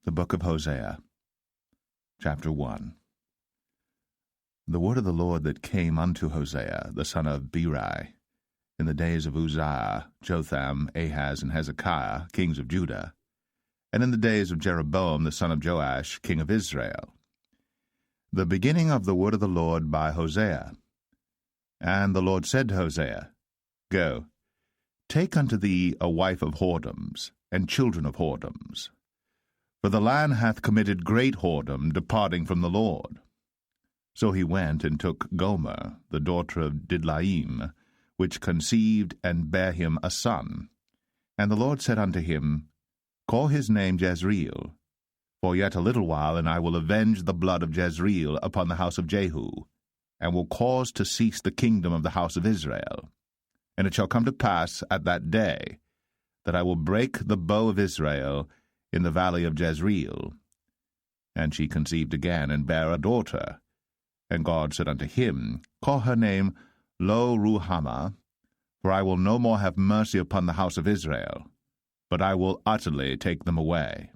The book of Hosea, chapter 1. The word of the Lord that came unto Hosea, the son of Beeri, in the days of Uzziah, Jotham, Ahaz, and Hezekiah, kings of Judah, and in the days of Jeroboam, the son of Joash, king of Israel. The beginning of the word of the Lord by Hosea. And the Lord said to Hosea, Go, take unto thee a wife of whoredoms, and children of whoredoms. For the land hath committed great whoredom, departing from the Lord. So he went and took Gomer, the daughter of Didlaim, which conceived and bare him a son. And the Lord said unto him, Call his name Jezreel, for yet a little while, and I will avenge the blood of Jezreel upon the house of Jehu, and will cause to cease the kingdom of the house of Israel. And it shall come to pass at that day, that I will break the bow of Israel in the valley of Jezreel. And she conceived again, and bare a daughter. And God said unto him, Call her name Lo-ruhamah, for I will no more have mercy upon the house of Israel, but I will utterly take them away.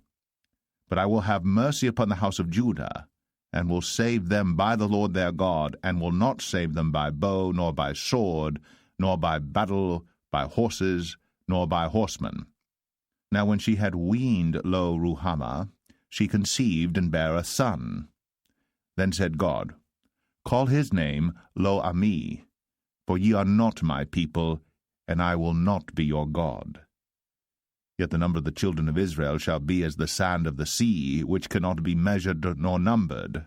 But I will have mercy upon the house of Judah, and will save them by the Lord their God, and will not save them by bow, nor by sword, nor by battle, by horses, nor by horsemen. Now when she had weaned Lo-ruhamah, she conceived and bare a son. Then said God, Call his name Lo-ammi, for ye are not my people, and I will not be your God. Yet the number of the children of Israel shall be as the sand of the sea, which cannot be measured nor numbered.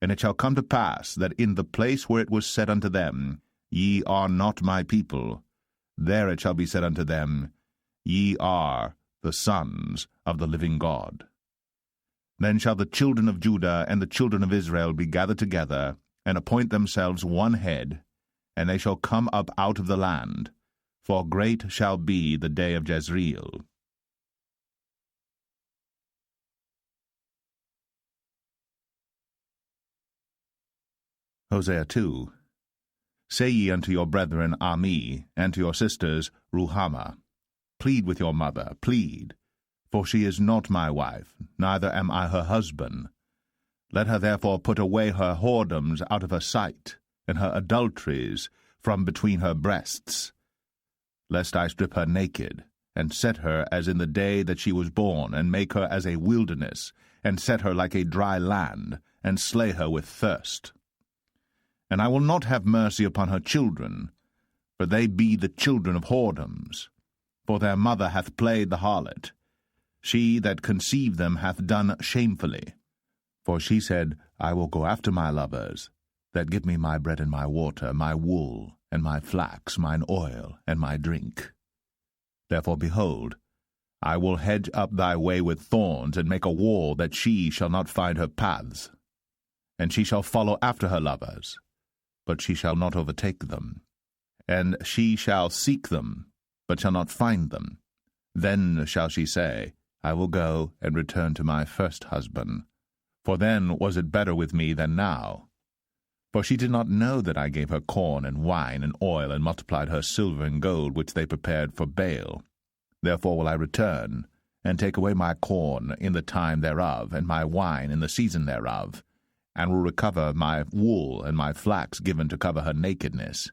And it shall come to pass, that in the place where it was said unto them, Ye are not my people, there it shall be said unto them, Ye are the sons of the living God. Then shall the children of Judah and the children of Israel be gathered together, and appoint themselves one head, and they shall come up out of the land, for great shall be the day of Jezreel. Hosea 2. Say ye unto your brethren Ammi, and to your sisters Ruhamah, Plead with your mother, plead, for she is not my wife, neither am I her husband. Let her therefore put away her whoredoms out of her sight, and her adulteries from between her breasts, lest I strip her naked, and set her as in the day that she was born, and make her as a wilderness, and set her like a dry land, and slay her with thirst. And I will not have mercy upon her children, for they be the children of whoredoms. For their mother hath played the harlot. She that conceived them hath done shamefully. For she said, I will go after my lovers, that give me my bread and my water, my wool, and my flax, mine oil, and my drink. Therefore, behold, I will hedge up thy way with thorns, and make a wall, that she shall not find her paths. And she shall follow after her lovers, but she shall not overtake them. And she shall seek them, but shall not find them. Then shall she say, I will go and return to my first husband, for then was it better with me than now. For she did not know that I gave her corn and wine and oil, and multiplied her silver and gold, which they prepared for Baal. Therefore will I return, and take away my corn in the time thereof, and my wine in the season thereof, and will recover my wool and my flax given to cover her nakedness.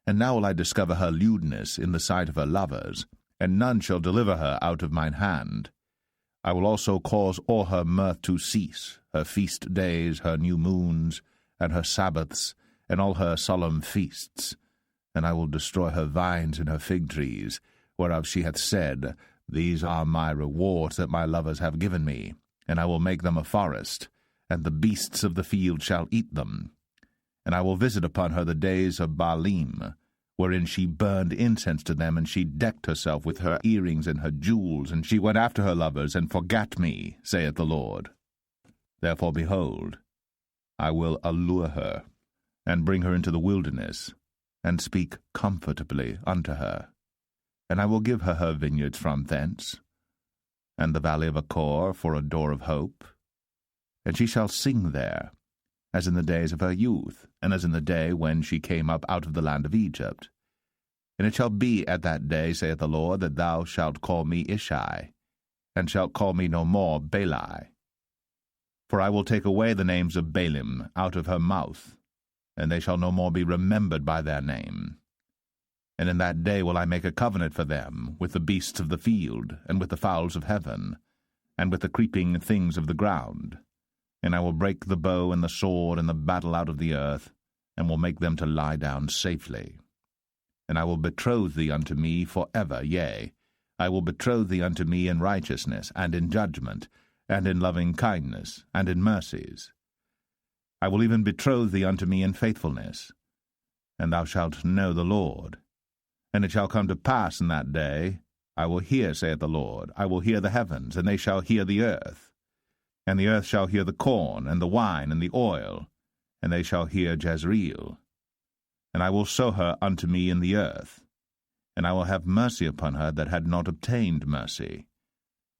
And now will I discover her lewdness in the sight of her lovers, and none shall deliver her out of mine hand. I will also cause all her mirth to cease, her feast days, her new moons, and her Sabbaths, and all her solemn feasts. And I will destroy her vines and her fig trees, whereof she hath said, These are my rewards that my lovers have given me, and I will make them a forest, and the beasts of the field shall eat them. And I will visit upon her the days of Baalim, wherein she burned incense to them, and she decked herself with her earrings and her jewels, and she went after her lovers, and forgat me, saith the Lord. Therefore, behold, I will allure her, and bring her into the wilderness, and speak comfortably unto her. And I will give her her vineyards from thence, and the valley of Achor for a door of hope. And she shall sing there, as in the days of her youth, and as in the day when she came up out of the land of Egypt. And it shall be at that day, saith the Lord, that thou shalt call me Ishai, and shalt call me no more Baali. For I will take away the names of Baalim out of her mouth, and they shall no more be remembered by their name. And in that day will I make a covenant for them with the beasts of the field, and with the fowls of heaven, and with the creeping things of the ground. And I will break the bow and the sword and the battle out of the earth, and will make them to lie down safely. And I will betroth thee unto me for ever, yea, I will betroth thee unto me in righteousness, and in judgment, and in loving kindness, and in mercies. I will even betroth thee unto me in faithfulness. And thou shalt know the Lord. And it shall come to pass in that day, I will hear, saith the Lord, I will hear the heavens, and they shall hear the earth. And the earth shall hear the corn, and the wine, and the oil, and they shall hear Jezreel. And I will sow her unto me in the earth, and I will have mercy upon her that had not obtained mercy.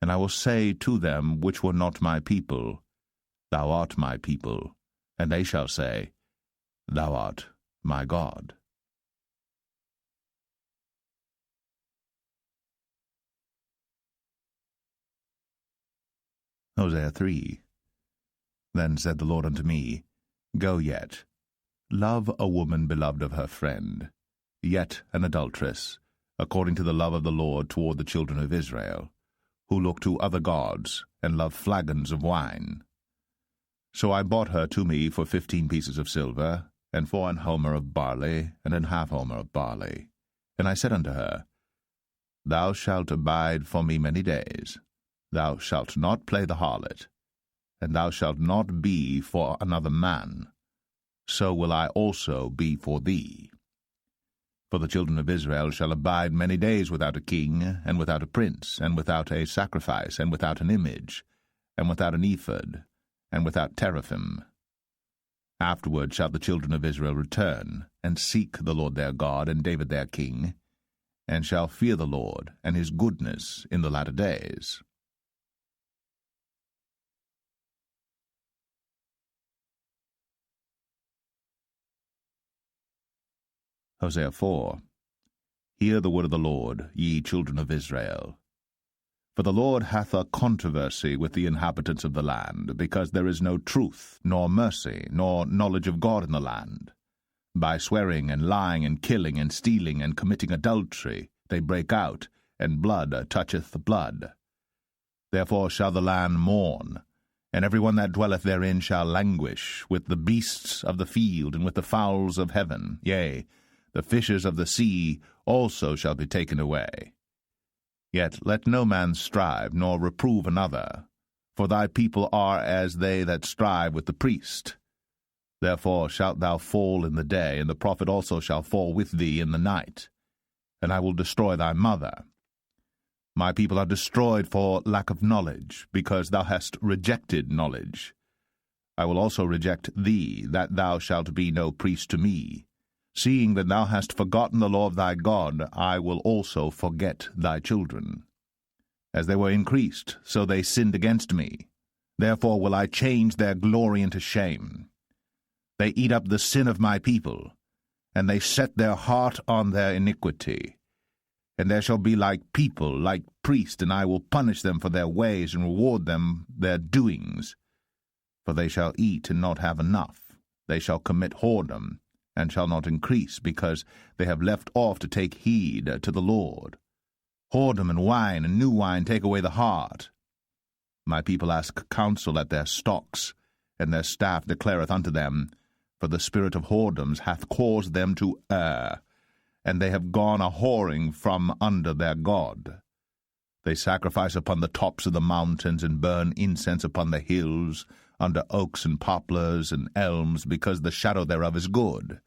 And I will say to them which were not my people, Thou art my people, and they shall say, Thou art my God. Hosea 3. Then said the Lord unto me, Go yet, love a woman beloved of her friend, yet an adulteress, according to the love of the Lord toward the children of Israel, who look to other gods, and love flagons of wine. So I bought her to me for 15 pieces of silver, and for an homer of barley, and an half homer of barley. And I said unto her, Thou shalt abide for me many days. Thou shalt not play the harlot, and thou shalt not be for another man. So will I also be for thee. For the children of Israel shall abide many days without a king, and without a prince, and without a sacrifice, and without an image, and without an ephod, and without teraphim. Afterward shall the children of Israel return, and seek the Lord their God, and David their king, and shall fear the Lord, and his goodness in the latter days. Hosea 4. Hear the word of the Lord, ye children of Israel. For the Lord hath a controversy with the inhabitants of the land, because there is no truth, nor mercy, nor knowledge of God in the land. By swearing, and lying, and killing, and stealing, and committing adultery, they break out, and blood toucheth blood. Therefore shall the land mourn, and every one that dwelleth therein shall languish, with the beasts of the field, and with the fowls of heaven, yea, the fishes of the sea also shall be taken away. Yet let no man strive, nor reprove another, for thy people are as they that strive with the priest. Therefore shalt thou fall in the day, and the prophet also shall fall with thee in the night, and I will destroy thy mother. My people are destroyed for lack of knowledge, because thou hast rejected knowledge. I will also reject thee, that thou shalt be no priest to me. Seeing that thou hast forgotten the law of thy God, I will also forget thy children. As they were increased, so they sinned against me. Therefore will I change their glory into shame. They eat up the sin of my people, and they set their heart on their iniquity. And there shall be like people, like priests, and I will punish them for their ways, and reward them their doings. For they shall eat and not have enough. They shall commit whoredom, and shall not increase, because they have left off to take heed to the Lord. Whoredom and wine and new wine take away the heart. My people ask counsel at their stocks, and their staff declareth unto them, for the spirit of whoredoms hath caused them to err, and they have gone a-whoring from under their God. They sacrifice upon the tops of the mountains, and burn incense upon the hills, under oaks and poplars and elms, because the shadow thereof is good.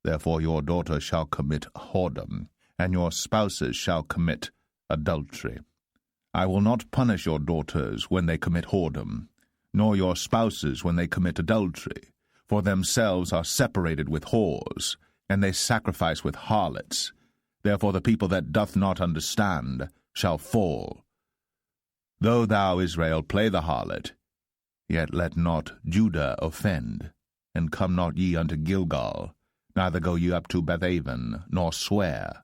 Therefore your daughters shall commit whoredom, and your spouses shall commit adultery. I will not punish your daughters when they commit whoredom, nor your spouses when they commit adultery, for themselves are separated with whores, and they sacrifice with harlots. Therefore the people that doth not understand shall fall. Though thou, Israel, play the harlot, yet let not Judah offend, and come not ye unto Gilgal, neither go ye up to Bethaven, nor swear.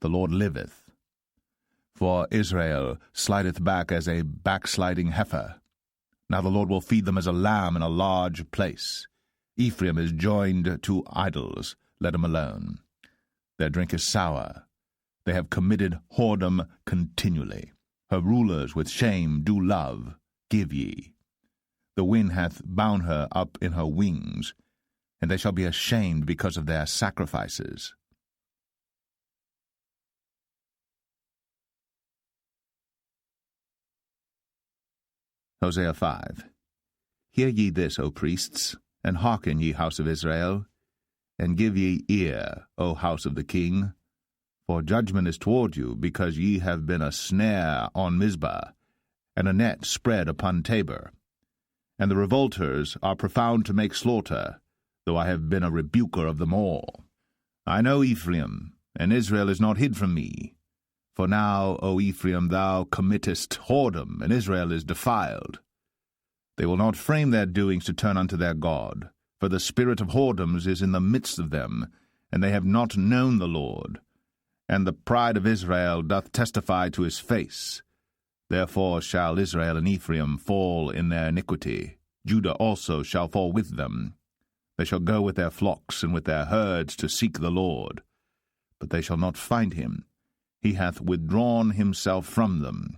The Lord liveth. For Israel slideth back as a backsliding heifer. Now the Lord will feed them as a lamb in a large place. Ephraim is joined to idols, let him alone. Their drink is sour. They have committed whoredom continually. Her rulers with shame do love, give ye. The wind hath bound her up in her wings, and they shall be ashamed because of their sacrifices. Hosea 5. Hear ye this, O priests, and hearken, ye house of Israel, and give ye ear, O house of the king. For judgment is toward you, because ye have been a snare on Mizpah, and a net spread upon Tabor. And the revolters are profound to make slaughter, though I have been a rebuker of them all. I know Ephraim, and Israel is not hid from me. For now, O Ephraim, thou committest whoredom, and Israel is defiled. They will not frame their doings to turn unto their God, for the spirit of whoredoms is in the midst of them, and they have not known the Lord. And the pride of Israel doth testify to his face. Therefore shall Israel and Ephraim fall in their iniquity. Judah also shall fall with them. They shall go with their flocks and with their herds to seek the Lord. But they shall not find him. He hath withdrawn himself from them.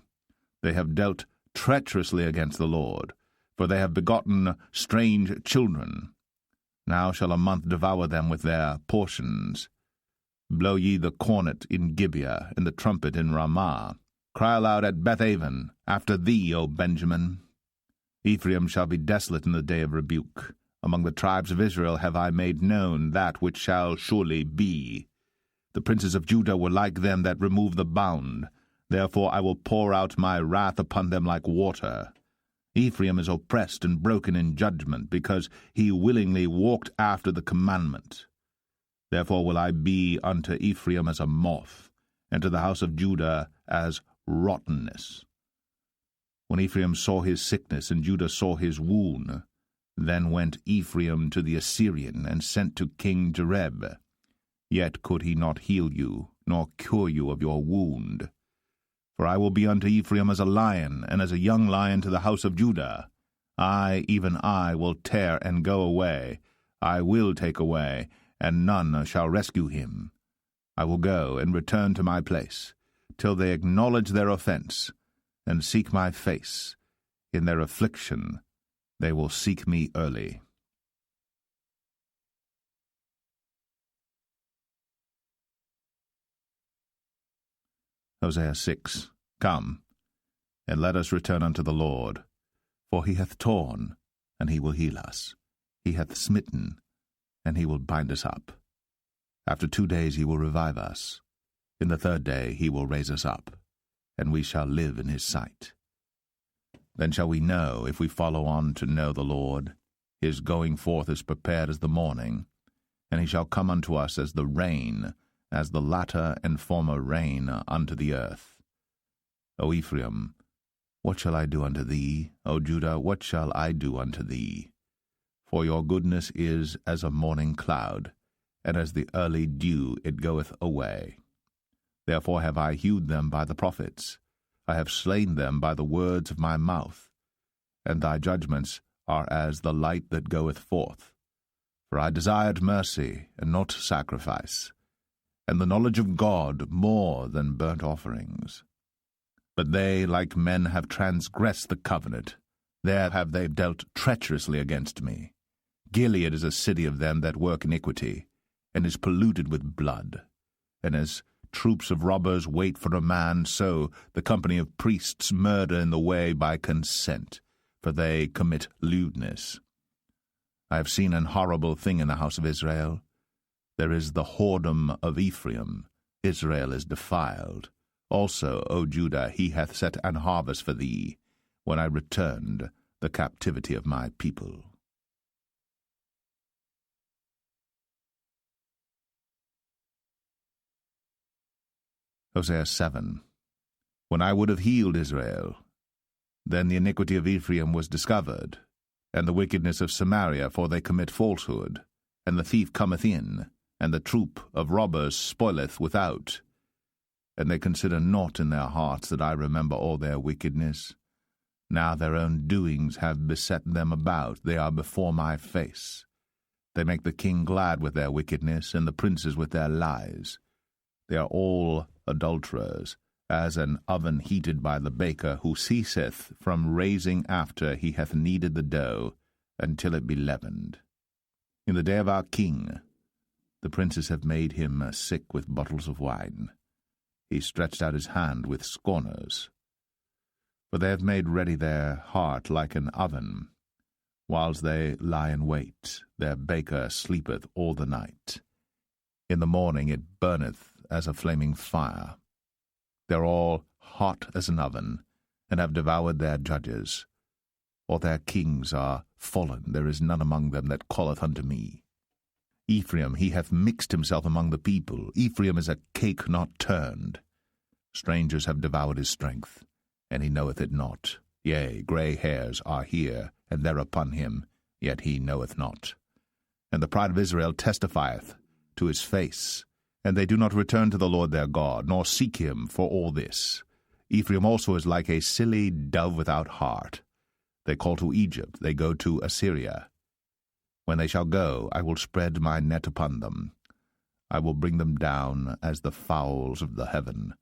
They have dealt treacherously against the Lord, for they have begotten strange children. Now shall a month devour them with their portions. Blow ye the cornet in Gibeah, and the trumpet in Ramah. Cry aloud at Bethaven, after thee, O Benjamin. Ephraim shall be desolate in the day of rebuke. Among the tribes of Israel have I made known that which shall surely be. The princes of Judah were like them that remove the bound. Therefore I will pour out my wrath upon them like water. Ephraim is oppressed and broken in judgment, because he willingly walked after the commandment. Therefore will I be unto Ephraim as a moth, and to the house of Judah as rottenness. When Ephraim saw his sickness, and Judah saw his wound, then went Ephraim to the Assyrian, and sent to King Jareb. Yet could he not heal you, nor cure you of your wound. For I will be unto Ephraim as a lion, and as a young lion to the house of Judah. I, even I, will tear and go away. I will take away, and none shall rescue him. I will go and return to my place, till they acknowledge their offense, and seek my face. In their affliction they will seek me early. Hosea 6. Come, and let us return unto the Lord. For he hath torn, and he will heal us. He hath smitten, and he will bind us up. After 2 days he will revive us. In the 3rd day he will raise us up, and we shall live in his sight. Then shall we know, if we follow on to know the Lord. His going forth is prepared as the morning, and he shall come unto us as the rain, as the latter and former rain unto the earth. O Ephraim, what shall I do unto thee? O Judah, what shall I do unto thee? For your goodness is as a morning cloud, and as the early dew it goeth away. Therefore have I hewed them by the prophets. I have slain them by the words of my mouth. And thy judgments are as the light that goeth forth. For I desired mercy, and not sacrifice, and the knowledge of God more than burnt offerings. But they, like men, have transgressed the covenant. There have they dealt treacherously against me. Gilead is a city of them that work iniquity, and is polluted with blood. And as troops of robbers wait for a man, so the company of priests murder in the way by consent, for they commit lewdness. I have seen an horrible thing in the house of Israel. There is the whoredom of Ephraim. Israel is defiled. Also, O Judah, he hath set an harvest for thee, when I returned the captivity of my people. Hosea 7. When I would have healed Israel, then the iniquity of Ephraim was discovered, and the wickedness of Samaria, for they commit falsehood, and the thief cometh in, and the troop of robbers spoileth without. and they consider not in their hearts that I remember all their wickedness. Now their own doings have beset them about, they are before my face. They make the king glad with their wickedness, and the princes with their lies. They are all adulterers, as an oven heated by the baker, who ceaseth from raising after he hath kneaded the dough, until it be leavened. In the day of our king, the princes have made him sick with bottles of wine. He stretched out his hand with scorners. For they have made ready their heart like an oven. Whiles they lie in wait, their baker sleepeth all the night. In the morning it burneth as a flaming fire. They are all hot as an oven, and have devoured their judges. All their kings are fallen, there is none among them that calleth unto me. Ephraim, he hath mixed himself among the people. Ephraim is a cake not turned. Strangers have devoured his strength, and he knoweth it not. Yea, grey hairs are here, and there upon him, yet he knoweth not. And the pride of Israel testifieth to his face, and they do not return to the Lord their God, nor seek him for all this. Ephraim also is like a silly dove without heart. They call to Egypt, they go to Assyria. When they shall go, I will spread my net upon them. I will bring them down as the fowls of the heaven.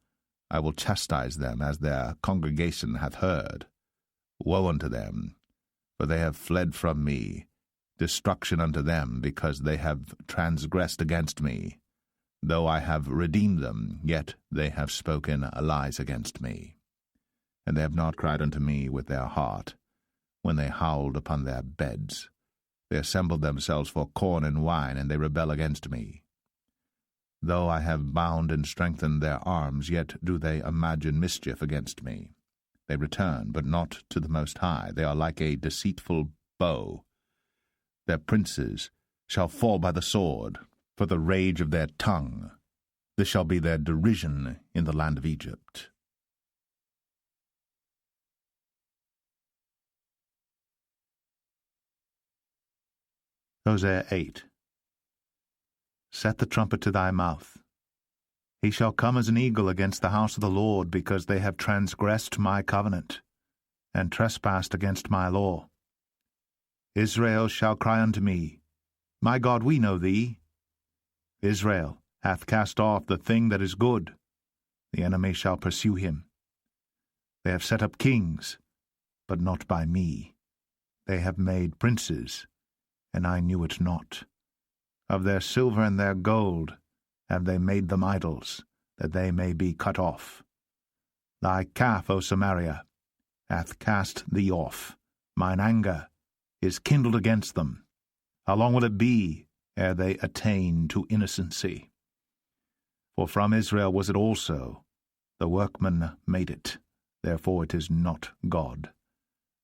I will chastise them as their congregation hath heard. Woe unto them, for they have fled from me. Destruction unto them, because they have transgressed against me. Though I have redeemed them, yet they have spoken lies against me. And they have not cried unto me with their heart, when they howled upon their beds. They assembled themselves for corn and wine, and they rebel against me. Though I have bound and strengthened their arms, yet do they imagine mischief against me. They return, but not to the Most High. They are like a deceitful bow. Their princes shall fall by the sword, for the rage of their tongue. This shall be their derision in the land of Egypt. Hosea 8. Set the trumpet to thy mouth. He shall come as an eagle against the house of the Lord, because they have transgressed my covenant, and trespassed against my law. Israel shall cry unto me, My God, we know thee. Israel hath cast off the thing that is good. The enemy shall pursue him. They have set up kings, but not by me. They have made princes, and I knew it not. Of their silver and their gold have they made them idols, that they may be cut off. Thy calf, O Samaria, hath cast thee off. Mine anger is kindled against them. How long will it be ere they attain to innocency? For from Israel was it also. The workman made it, therefore it is not God.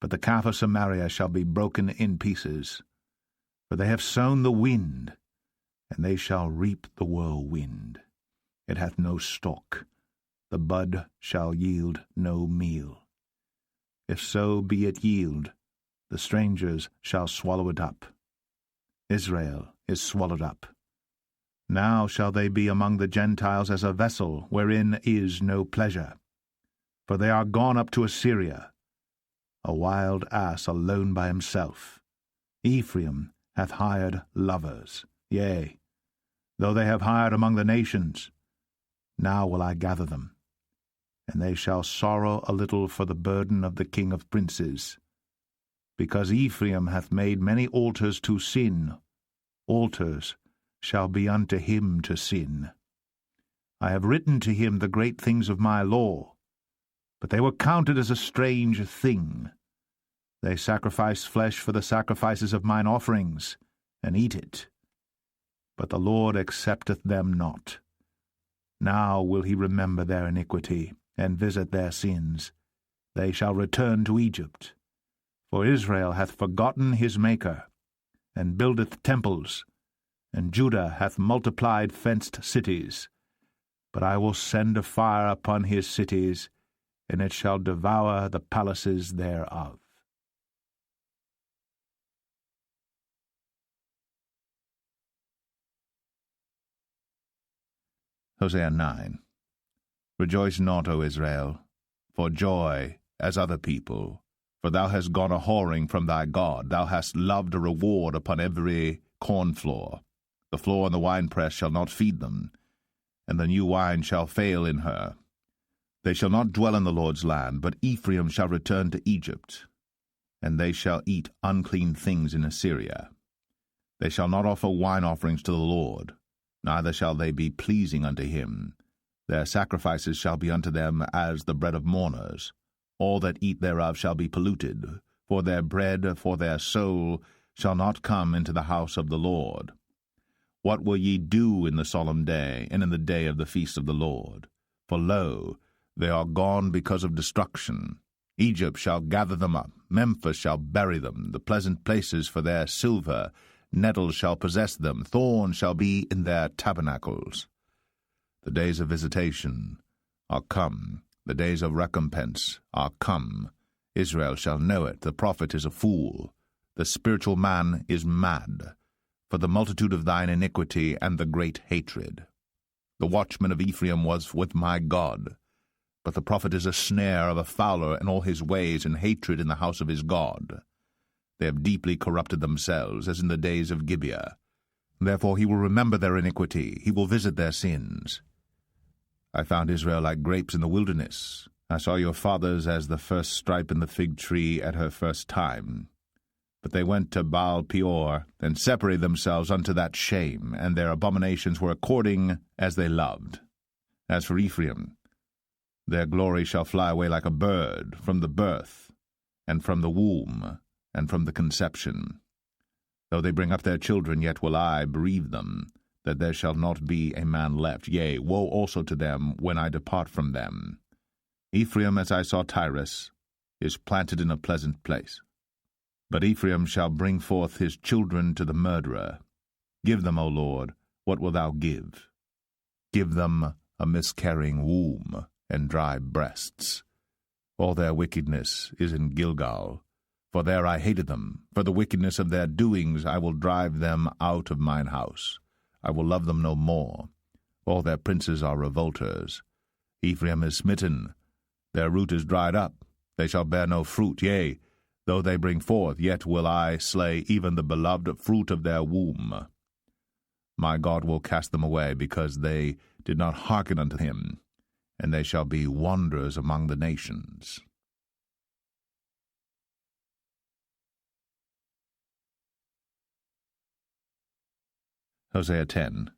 But the calf of Samaria shall be broken in pieces. For they have sown the wind, and they shall reap the whirlwind. It hath no stalk, the bud shall yield no meal. If so be it yield, the strangers shall swallow it up. Israel is swallowed up. Now shall they be among the Gentiles as a vessel wherein is no pleasure. For they are gone up to Assyria, a wild ass alone by himself. Ephraim hath hired lovers, yea, though they have hired among the nations. Now will I gather them, and they shall sorrow a little for the burden of the king of princes. Because Ephraim hath made many altars to sin, altars shall be unto him to sin. I have written to him the great things of my law, but they were counted as a strange thing. They sacrifice flesh for the sacrifices of mine offerings, and eat it. But the Lord accepteth them not. Now will he remember their iniquity, and visit their sins. They shall return to Egypt. For Israel hath forgotten his Maker, and buildeth temples, and Judah hath multiplied fenced cities. But I will send a fire upon his cities, and it shall devour the palaces thereof. Hosea 9. Rejoice not, O Israel, for joy as other people, for thou hast gone a-whoring from thy God. Thou hast loved a reward upon every corn floor. The floor and the winepress shall not feed them, and the new wine shall fail in her. They shall not dwell in the Lord's land, but Ephraim shall return to Egypt, and they shall eat unclean things in Assyria. They shall not offer wine offerings to the Lord, neither shall they be pleasing unto him. Their sacrifices shall be unto them as the bread of mourners. All that eat thereof shall be polluted, for their bread, for their soul, shall not come into the house of the Lord. What will ye do in the solemn day, and in the day of the feast of the Lord? For lo, they are gone because of destruction. Egypt shall gather them up, Memphis shall bury them, the pleasant places for their silver. Nettles shall possess them, thorns shall be in their tabernacles. The days of visitation are come, the days of recompense are come. Israel shall know it. The prophet is a fool, the spiritual man is mad, for the multitude of thine iniquity and the great hatred. The watchman of Ephraim was with my God, but the prophet is a snare of a fowler in all his ways, and hatred in the house of his God. They have deeply corrupted themselves, as in the days of Gibeah. Therefore he will remember their iniquity, he will visit their sins. I found Israel like grapes in the wilderness. I saw your fathers as the first stripe in the fig tree at her first time. But they went to Baal Peor, and separated themselves unto that shame, and their abominations were according as they loved. As for Ephraim, their glory shall fly away like a bird from the birth, and from the womb, and from the conception. Though they bring up their children, yet will I bereave them, that there shall not be a man left. Yea, woe also to them when I depart from them. Ephraim, as I saw Tyrus, is planted in a pleasant place. But Ephraim shall bring forth his children to the murderer. Give them, O Lord, what wilt thou give? Give them a miscarrying womb and dry breasts. All their wickedness is in Gilgal, for there I hated them. For the wickedness of their doings I will drive them out of mine house. I will love them no more. All their princes are revolters. Ephraim is smitten. Their root is dried up. They shall bear no fruit. Yea, though they bring forth, yet will I slay even the beloved fruit of their womb. My God will cast them away, because they did not hearken unto him, and they shall be wanderers among the nations. Hosea 10.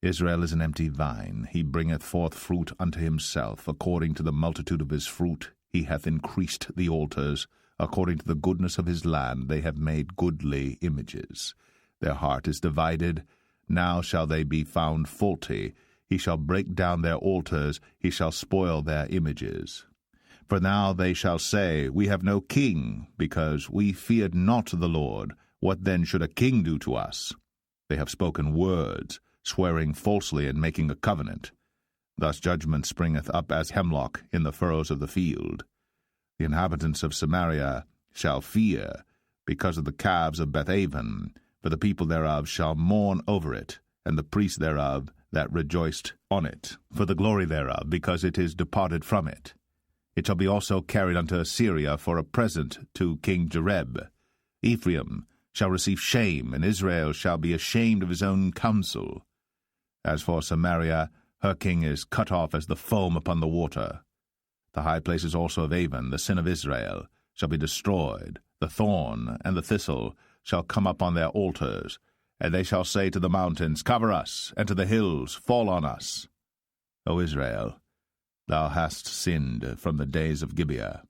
Israel is an empty vine. He bringeth forth fruit unto himself. According to the multitude of his fruit he hath increased the altars. According to the goodness of his land they have made goodly images. Their heart is divided. Now shall they be found faulty. He shall break down their altars. He shall spoil their images. For now they shall say, We have no king, because we feared not the Lord. What then should a king do to us? They have spoken words, swearing falsely and making a covenant. Thus judgment springeth up as hemlock in the furrows of the field. The inhabitants of Samaria shall fear, because of the calves of Bethaven, for the people thereof shall mourn over it, and the priests thereof that rejoiced on it, for the glory thereof, because it is departed from it. It shall be also carried unto Assyria for a present to King Jareb. Ephraim shall receive shame, and Israel shall be ashamed of his own counsel. As for Samaria, her king is cut off as the foam upon the water. The high places also of Avon, the sin of Israel, shall be destroyed. The thorn and the thistle shall come up on their altars, and they shall say to the mountains, Cover us, and to the hills, Fall on us. O Israel, thou hast sinned from the days of Gibeah.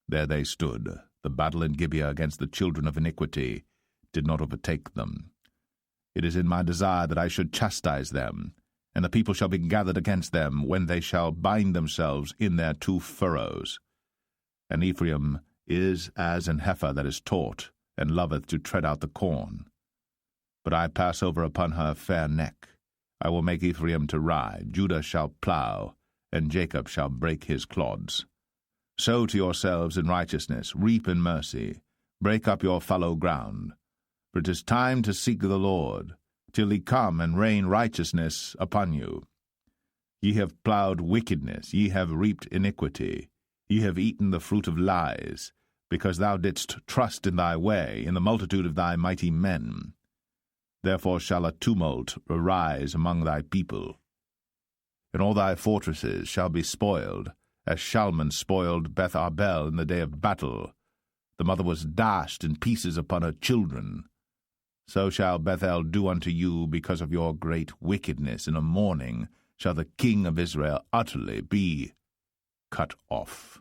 There they stood. The battle in Gibeah against the children of iniquity did not overtake them. It is in my desire that I should chastise them, and the people shall be gathered against them, when they shall bind themselves in their two furrows. And Ephraim is as an heifer that is taught, and loveth to tread out the corn. But I pass over upon her fair neck. I will make Ephraim to ride, Judah shall plow, and Jacob shall break his clods. Sow to yourselves in righteousness, reap in mercy, break up your fallow ground. For it is time to seek the Lord, till he come and rain righteousness upon you. Ye have plowed wickedness, ye have reaped iniquity, ye have eaten the fruit of lies, because thou didst trust in thy way, in the multitude of thy mighty men. Therefore shall a tumult arise among thy people, and all thy fortresses shall be spoiled, as Shalman spoiled Beth Arbel in the day of battle. The mother was dashed in pieces upon her children. So shall Bethel do unto you because of your great wickedness. In a morning shall the king of Israel utterly be cut off.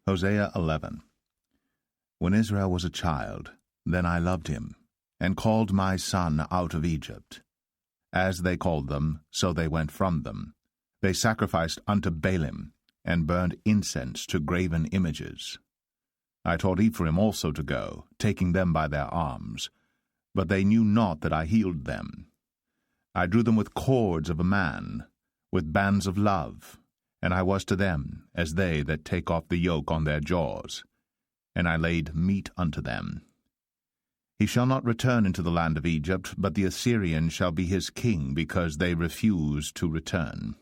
Hosea 11. When Israel was a child, then I loved him, and called my son out of Egypt. As they called them, so they went from them. They sacrificed unto Baalim, and burned incense to graven images. I taught Ephraim also to go, taking them by their arms, but they knew not that I healed them. I drew them with cords of a man, with bands of love, and I was to them as they that take off the yoke on their jaws, and I laid meat unto them. He shall not return into the land of Egypt, but the Assyrian shall be his king, because they refuse to return.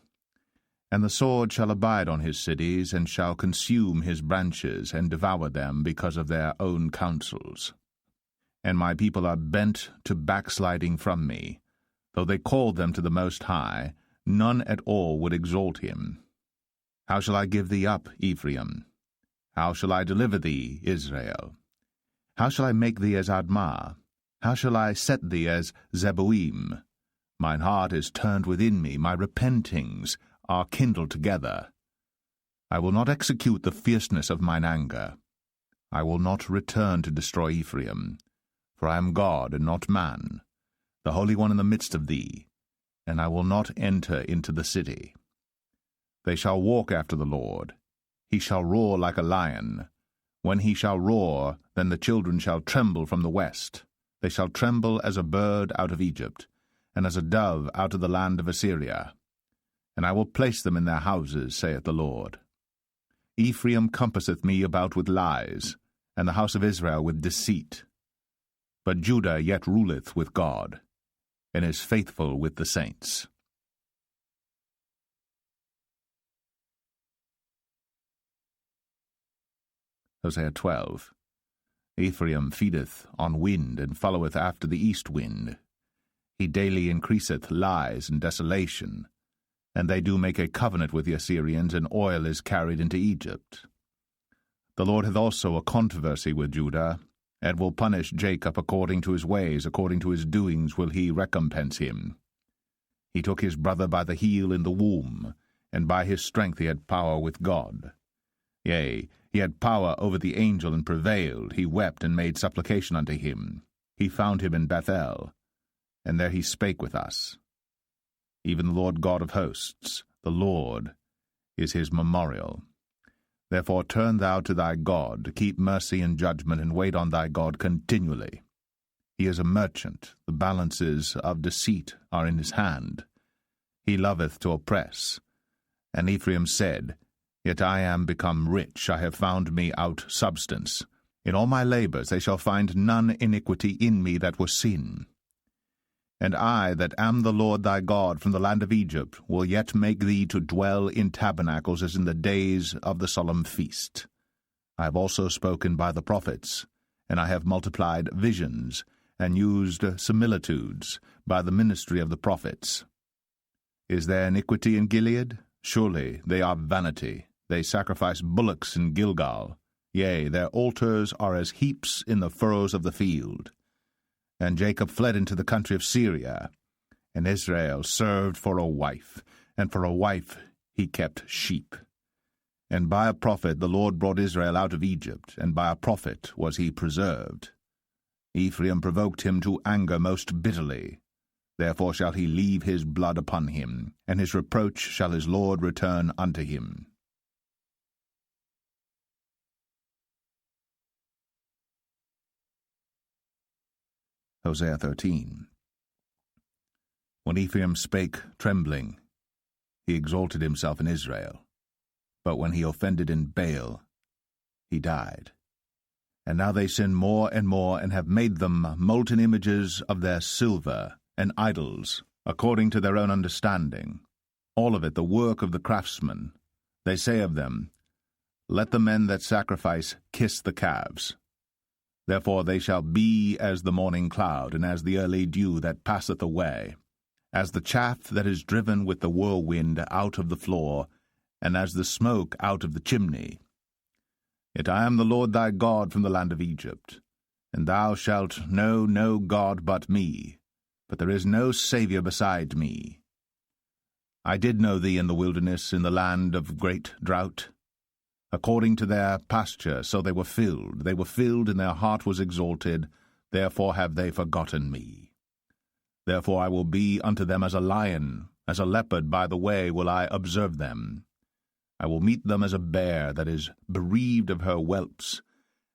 And the sword shall abide on his cities, and shall consume his branches, and devour them because of their own counsels. And my people are bent to backsliding from me. Though they called them to the Most High, none at all would exalt him. How shall I give thee up, Ephraim? How shall I deliver thee, Israel? How shall I make thee as Admah? How shall I set thee as Zeboim? Mine heart is turned within me, my repentings are kindled together. I will not execute the fierceness of mine anger. I will not return to destroy Ephraim, for I am God and not man, the Holy One in the midst of thee, and I will not enter into the city. They shall walk after the Lord. He shall roar like a lion. When he shall roar, then the children shall tremble from the west. They shall tremble as a bird out of Egypt, and as a dove out of the land of Assyria. And I will place them in their houses, saith the Lord. Ephraim compasseth me about with lies, and the house of Israel with deceit. But Judah yet ruleth with God, and is faithful with the saints. Hosea 12. Ephraim feedeth on wind, and followeth after the east wind. He daily increaseth lies and desolation, and they do make a covenant with the Assyrians, and oil is carried into Egypt. The Lord hath also a controversy with Judah, and will punish Jacob according to his ways, according to his doings will he recompense him. He took his brother by the heel in the womb, and by his strength he had power with God. Yea, he had power over the angel, and prevailed. He wept and made supplication unto him. He found him in Bethel, and there he spake with us. Even the Lord God of hosts, the Lord, is his memorial. Therefore turn thou to thy God, keep mercy and judgment, and wait on thy God continually. He is a merchant, the balances of deceit are in his hand. He loveth to oppress. And Ephraim said, Yet I am become rich, I have found me out substance. In all my labours they shall find none iniquity in me that was sin. And I, that am the Lord thy God from the land of Egypt, will yet make thee to dwell in tabernacles as in the days of the solemn feast. I have also spoken by the prophets, and I have multiplied visions, and used similitudes by the ministry of the prophets. Is there iniquity in Gilead? Surely they are vanity. They sacrifice bullocks in Gilgal. Yea, their altars are as heaps in the furrows of the field. And Jacob fled into the country of Syria, and Israel served for a wife, and for a wife he kept sheep. And by a prophet the Lord brought Israel out of Egypt, and by a prophet was he preserved. Ephraim provoked him to anger most bitterly. Therefore shall he leave his blood upon him, and his reproach shall his Lord return unto him. Hosea 13. When Ephraim spake trembling, he exalted himself in Israel. But when he offended in Baal, he died. And now they sin more, and have made them molten images of their silver, and idols, according to their own understanding, all of it the work of the craftsman. They say of them, Let the men that sacrifice kiss the calves. Therefore they shall be as the morning cloud, and as the early dew that passeth away, as the chaff that is driven with the whirlwind out of the floor, and as the smoke out of the chimney. Yet I am the Lord thy God from the land of Egypt, and thou shalt know no God but me, but there is no Saviour beside me. I did know thee in the wilderness, in the land of great drought. According to their pasture, so they were filled, and their heart was exalted, therefore have they forgotten me. Therefore I will be unto them as a lion, as a leopard by the way will I observe them. I will meet them as a bear that is bereaved of her whelps,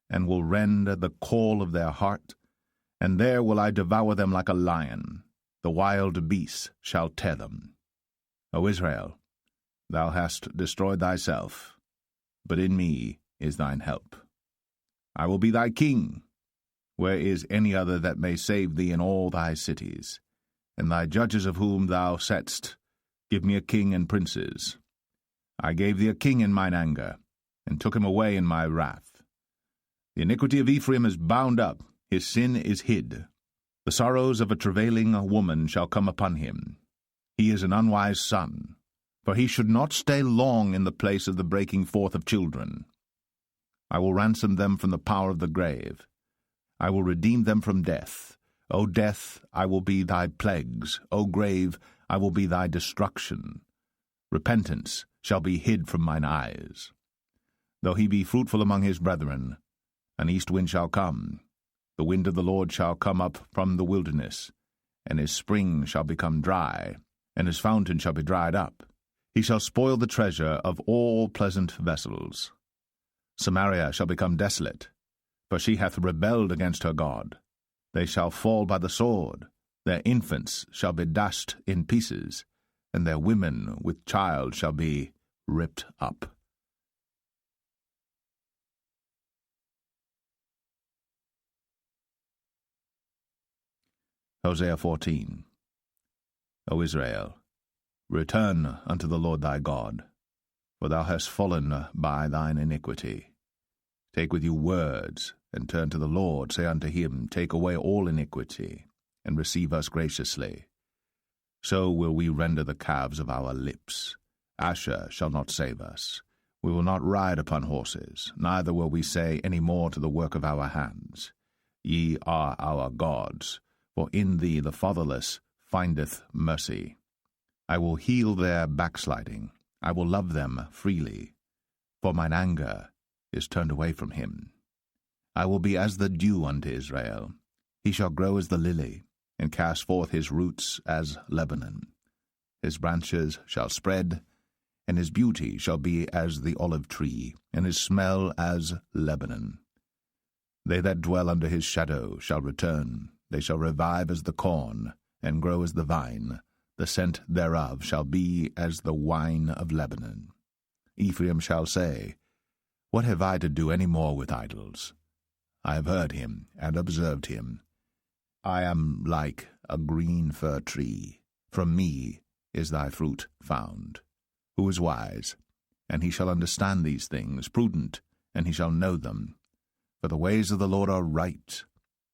and will rend the caul of their heart, and there will I devour them like a lion. The wild beasts shall tear them. O Israel, thou hast destroyed thyself, but in me is thine help. I will be thy king. Where is any other that may save thee in all thy cities? And thy judges of whom thou saidst, Give me a king and princes. I gave thee a king in mine anger, and took him away in my wrath. The iniquity of Ephraim is bound up, his sin is hid. The sorrows of a travailing woman shall come upon him. He is an unwise son, for he should not stay long in the place of the breaking forth of children. I will ransom them from the power of the grave. I will redeem them from death. O death, I will be thy plagues. O grave, I will be thy destruction. Repentance shall be hid from mine eyes. Though he be fruitful among his brethren, an east wind shall come. The wind of the Lord shall come up from the wilderness, and his spring shall become dry, and his fountain shall be dried up. He shall spoil the treasure of all pleasant vessels. Samaria shall become desolate, for she hath rebelled against her God. They shall fall by the sword, their infants shall be dashed in pieces, and their women with child shall be ripped up. Hosea 14. O Israel, return unto the Lord thy God, for thou hast fallen by thine iniquity. Take with you words, and turn to the Lord. Say unto him, Take away all iniquity, and receive us graciously. So will we render the calves of our lips. Asher shall not save us. We will not ride upon horses, neither will we say any more to the work of our hands, Ye are our gods, for in thee the fatherless findeth mercy. I will heal their backsliding. I will love them freely, for mine anger is turned away from him. I will be as the dew unto Israel. He shall grow as the lily, and cast forth his roots as Lebanon. His branches shall spread, and his beauty shall be as the olive tree, and his smell as Lebanon. They that dwell under his shadow shall return. They shall revive as the corn, and grow as the vine. The scent thereof shall be as the wine of Lebanon. Ephraim shall say, What have I to do any more with idols? I have heard him, and observed him. I am like a green fir tree. From me is thy fruit found. Who is wise? And he shall understand these things, prudent, and he shall know them. For the ways of the Lord are right,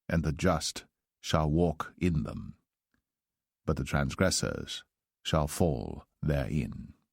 and the just shall walk in them. But the transgressors shall fall therein.